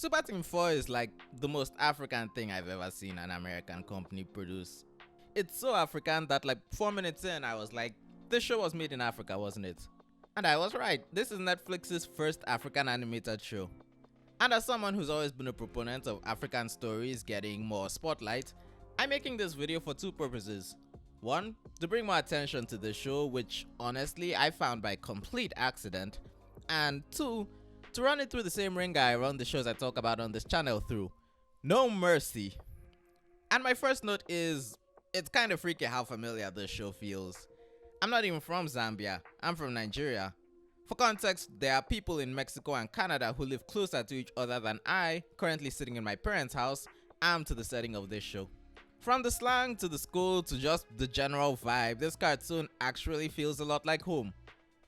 Supa Team 4 is like the most African thing I've ever seen an American company produce. It's so African that like 4 minutes in I was like, this show was made in Africa, wasn't it? And I was right, this is Netflix's first African animated show. And as someone who's always been a proponent of African stories getting more spotlight, I'm making this video for two purposes. One, to bring more attention to the show, which honestly I found by complete accident. And two, to run it through the same ringer I run the shows I talk about on this channel through. No mercy. And my first note is, it's kind of freaky how familiar this show feels. I'm not even from Zambia, I'm from Nigeria. For context, there are people in Mexico and Canada who live closer to each other than I, currently sitting in my parents' house, am to the setting of this show. From the slang to the school to just the general vibe, this cartoon actually feels a lot like home.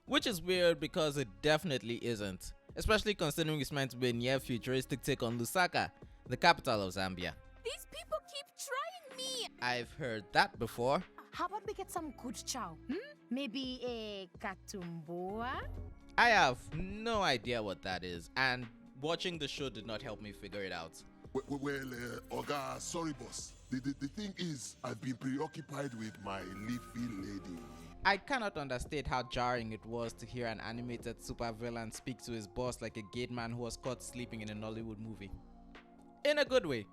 Which is weird because it definitely isn't, especially considering it's meant to be a neo-futuristic take on Lusaka, the capital of Zambia. These people keep trying me! I've heard that before. How about we get some good chow? Maybe a katumbua? I have no idea what that is, and watching the show did not help me figure it out. Well, Oga, sorry boss. The thing is, I've been preoccupied with my leafy lady. I cannot understate how jarring it was to hear an animated supervillain speak to his boss like a gate man who was caught sleeping in a Nollywood movie. In a good way.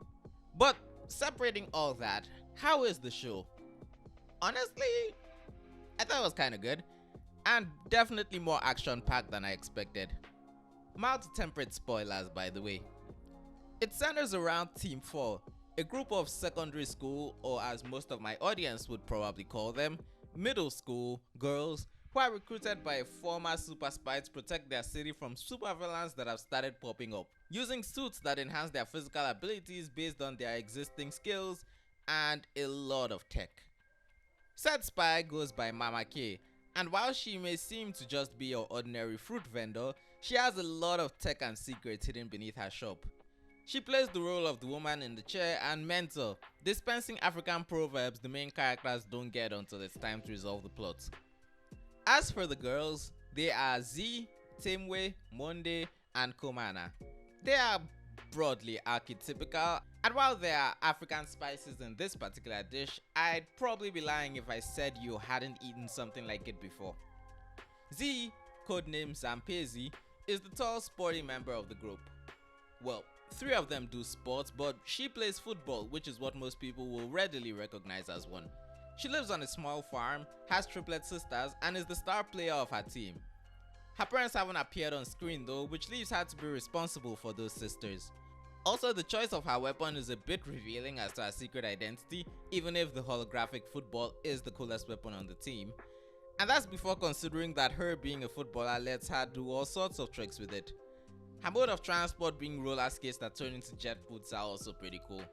But separating all that, how is the show? Honestly, I thought it was kinda good, and definitely more action-packed than I expected. Mild to temperate spoilers, by the way. It centers around Team 4, a group of secondary school, or as most of my audience would probably call them, middle school girls who are recruited by a former super spy to protect their city from supervillains that have started popping up, using suits that enhance their physical abilities based on their existing skills and a lot of tech. Said spy goes by Mama K, and while she may seem to just be your ordinary fruit vendor, she has a lot of tech and secrets hidden beneath her shop. She plays the role of the woman in the chair and mentor, dispensing African proverbs the main characters don't get until it's time to resolve the plot. As for the girls, they are Z, Temwe, Monde, and Komana. They are broadly archetypical, and while there are African spices in this particular dish, I'd probably be lying if I said you hadn't eaten something like it before. Z, codenamed Zampezi, is the tall sporty member of the group. Well, 3 of them do sports, but she plays football, which is what most people will readily recognize as one. She lives on a small farm, has triplet sisters, and is the star player of her team. Her parents haven't appeared on screen though, which leaves her to be responsible for those sisters. Also, the choice of her weapon is a bit revealing as to her secret identity, even if the holographic football is the coolest weapon on the team. And that's before considering that her being a footballer lets her do all sorts of tricks with it. Her mode of transport being roller skates that turn into jet boots are also pretty cool.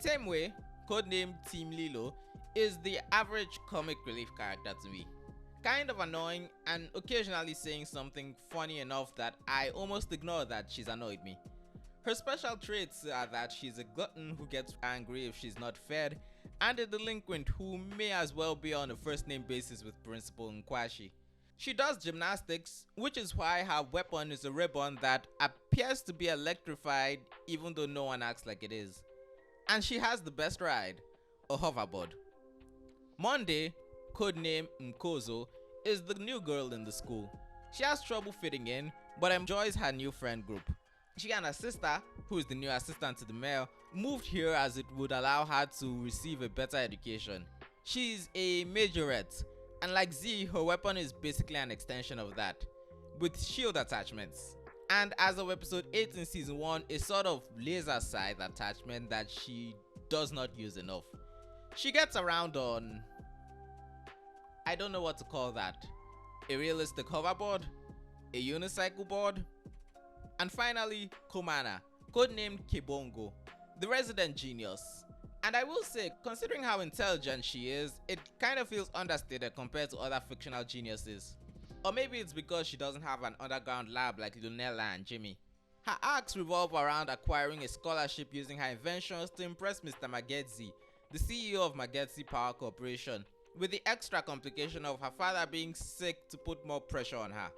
Temwe, codenamed Team Lilo, is the average comic relief character to me. Kind of annoying and occasionally saying something funny enough that I almost ignore that she's annoyed me. Her special traits are that she's a glutton who gets angry if she's not fed, and a delinquent who may as well be on a first name basis with Principal Nkwashi. She does gymnastics, which is why her weapon is a ribbon that appears to be electrified even though no one acts like it is. And she has the best ride, a hoverboard. Monde, codename Mkozo, is the new girl in the school. She has trouble fitting in, but enjoys her new friend group. She and her sister, who is the new assistant to the mayor, moved here as it would allow her to receive a better education. She's a majorette, and like Z, her weapon is basically an extension of that, with shield attachments. And as of episode 8 in season 1, a sort of laser sight attachment that she does not use enough. She gets around on, I don't know what to call that, a realistic hoverboard, a unicycle board, and finally Komana, codenamed Kebongo, the resident genius. And I will say, considering how intelligent she is, it kind of feels understated compared to other fictional geniuses. Or maybe it's because she doesn't have an underground lab like Lunella and Jimmy. Her arcs revolve around acquiring a scholarship using her inventions to impress Mr. Magetsi, the CEO of Magetsi Power Corporation, with the extra complication of her father being sick to put more pressure on her.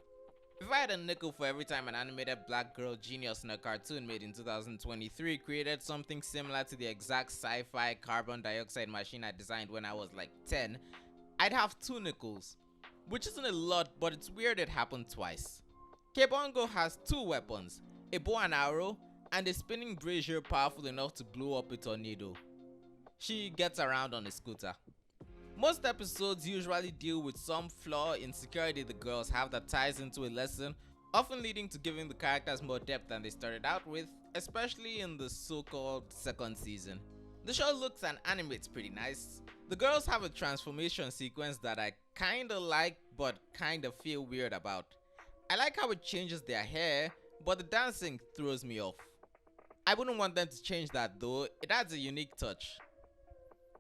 If I had a nickel for every time an animated black girl genius in a cartoon made in 2023 created something similar to the exact sci-fi carbon dioxide machine I designed when I was like 10, I'd have 2 nickels. Which isn't a lot, but it's weird it happened twice. Kebongo has 2 weapons, a bow and arrow, and a spinning brazier powerful enough to blow up a tornado. She gets around on a scooter. Most episodes usually deal with some flaw in security the girls have that ties into a lesson, often leading to giving the characters more depth than they started out with, especially in the so-called second season. The show looks and animates pretty nice. The girls have a transformation sequence that I kinda like but kinda feel weird about. I like how it changes their hair, but the dancing throws me off. I wouldn't want them to change that though, it adds a unique touch.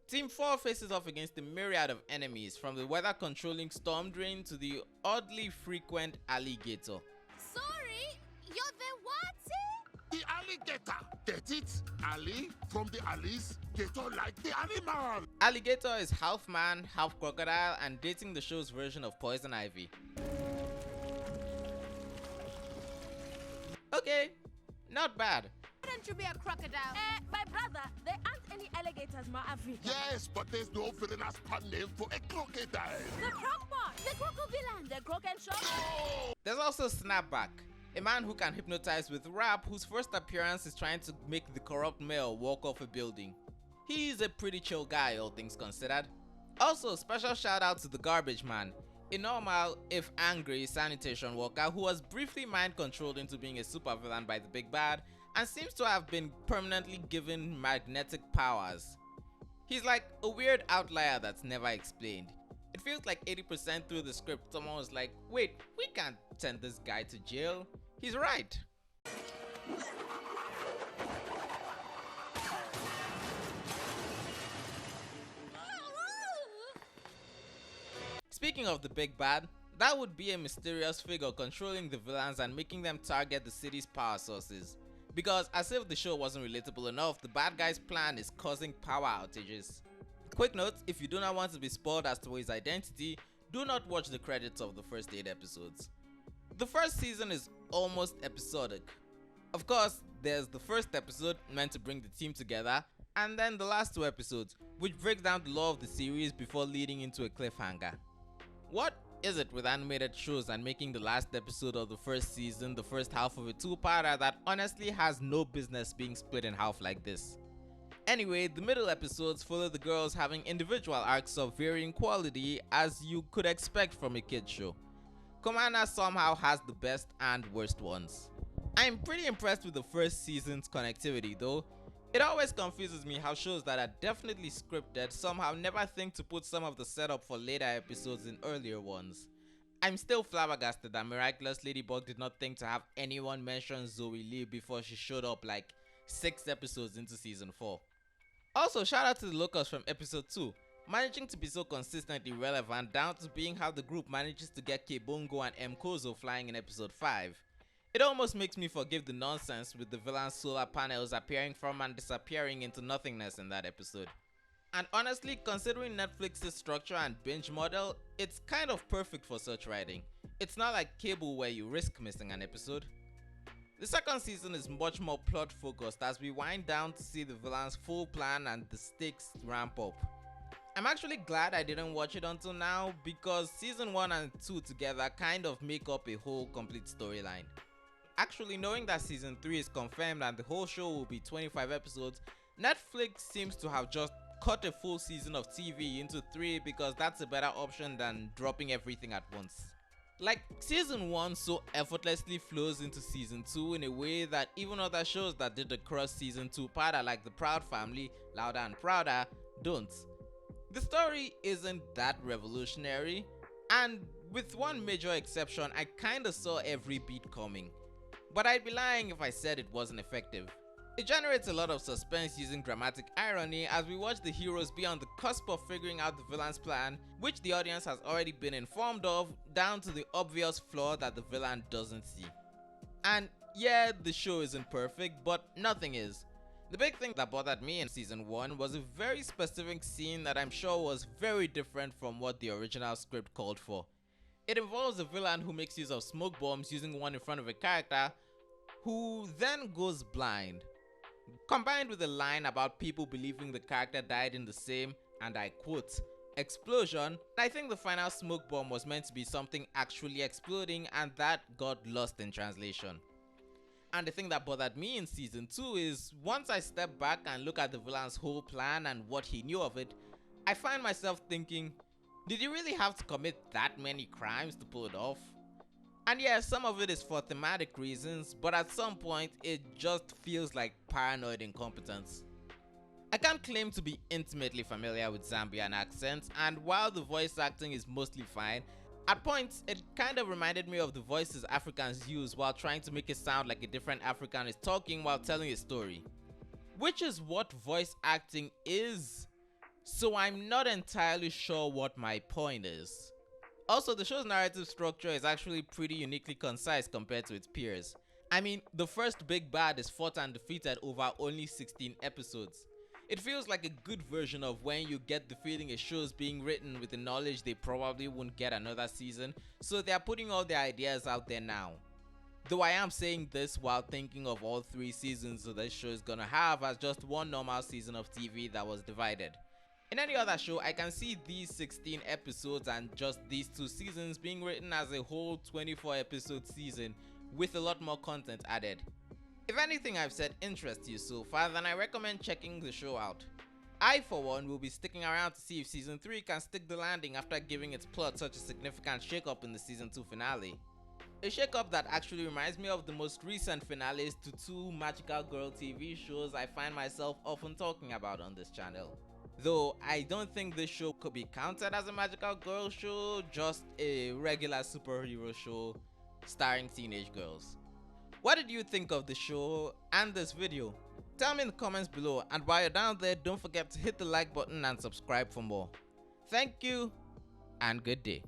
Team 4 faces off against a myriad of enemies, from the weather controlling storm drain to the oddly frequent alligator. Sorry, you're the what? The alligator. Get it? Ali from the alleys. Gator like the animal. Alligator is half man, half crocodile, and dating the show's version of Poison Ivy. Okay, not bad. Wouldn't you be a crocodile? My brother, there aren't any alligators in Africa. Yes, but there's no villainous pun name for a crocodile. The crocbot, the crocovillain, the croc and shock. Oh! There's also Snapback, a man who can hypnotize with rap, whose first appearance is trying to make the corrupt mayor walk off a building. He's a pretty chill guy, all things considered. Also, special shout out to the Garbage Man, a normal, if angry, sanitation worker who was briefly mind controlled into being a supervillain by the big bad and seems to have been permanently given magnetic powers. He's like a weird outlier that's never explained. It feels like 80% through the script someone was like, wait, we can't send this guy to jail. He's right. Speaking of the big bad, that would be a mysterious figure controlling the villains and making them target the city's power sources. Because as if the show wasn't relatable enough, the bad guy's plan is causing power outages. Quick note, if you do not want to be spoiled as to his identity, do not watch the credits of the first 8 episodes. The first season is almost episodic. Of course, there's the first episode meant to bring the team together, and then the last 2 episodes, which breaks down the lore of the series before leading into a cliffhanger. What is it with animated shows and making the last episode of the first season the first half of a 2-parter that honestly has no business being split in half like this? Anyway, the middle episodes follow the girls having individual arcs of varying quality, as you could expect from a kids show. Komana somehow has the best and worst ones. I'm pretty impressed with the first season's connectivity though. It always confuses me how shows that are definitely scripted somehow never think to put some of the setup for later episodes in earlier ones. I'm still flabbergasted that Miraculous Ladybug did not think to have anyone mention Zoe Lee before she showed up like 6 episodes into season 4. Also, shout out to the locals from episode 2, managing to be so consistently relevant down to being how the group manages to get Kebongo and Mkozo flying in episode 5. It almost makes me forgive the nonsense with the villain's solar panels appearing from and disappearing into nothingness in that episode. And honestly, considering Netflix's structure and binge model, it's kind of perfect for such writing. It's not like cable where you risk missing an episode. The second season is much more plot focused as we wind down to see the villain's full plan and the stakes ramp up. I'm actually glad I didn't watch it until now because season 1 and 2 together kind of make up a whole complete storyline. Actually, knowing that season 3 is confirmed and the whole show will be 25 episodes, Netflix seems to have just cut a full season of TV into 3 because that's a better option than dropping everything at once. Like, season 1 so effortlessly flows into season 2 in a way that even other shows that did the cross season 2-parter like The Proud Family, Louder and Prouder, don't. The story isn't that revolutionary, and with one major exception, I kinda saw every beat coming. But I'd be lying if I said it wasn't effective. It generates a lot of suspense using dramatic irony as we watch the heroes be on the cusp of figuring out the villain's plan, which the audience has already been informed of, down to the obvious flaw that the villain doesn't see. And yeah, the show isn't perfect, but nothing is. The big thing that bothered me in season 1 was a very specific scene that I'm sure was very different from what the original script called for. It involves a villain who makes use of smoke bombs using one in front of a character who then goes blind. Combined with a line about people believing the character died in the same, and I quote, explosion, I think the final smoke bomb was meant to be something actually exploding, and that got lost in translation. And the thing that bothered me in season 2 is once I step back and look at the villain's whole plan and what he knew of it, I find myself thinking, did he really have to commit that many crimes to pull it off? And yeah, some of it is for thematic reasons, but at some point it just feels like paranoid incompetence. I can't claim to be intimately familiar with Zambian accents, and while the voice acting is mostly fine, at points it kind of reminded me of the voices Africans use while trying to make it sound like a different African is talking while telling a story. Which is what voice acting is, so I'm not entirely sure what my point is. Also, the show's narrative structure is actually pretty uniquely concise compared to its peers. I mean, the first big bad is fought and defeated over only 16 episodes. It feels like a good version of when you get the feeling a show's being written with the knowledge they probably won't get another season, so they're putting all their ideas out there now. Though I am saying this while thinking of all 3 seasons that this show is gonna have as just one normal season of TV that was divided. In any other show, I can see these 16 episodes and just these 2 seasons being written as a whole 24 episode season with a lot more content added. If anything I've said interests you so far, then I recommend checking the show out. I for one will be sticking around to see if season 3 can stick the landing after giving its plot such a significant shake-up in the season 2 finale. A shake-up that actually reminds me of the most recent finales to 2 magical girl TV shows I find myself often talking about on this channel. Though I don't think this show could be counted as a magical girl show, just a regular superhero show starring teenage girls. What did you think of the show and this video? Tell me in the comments below, and while you're down there, don't forget to hit the like button and subscribe for more. Thank you and good day.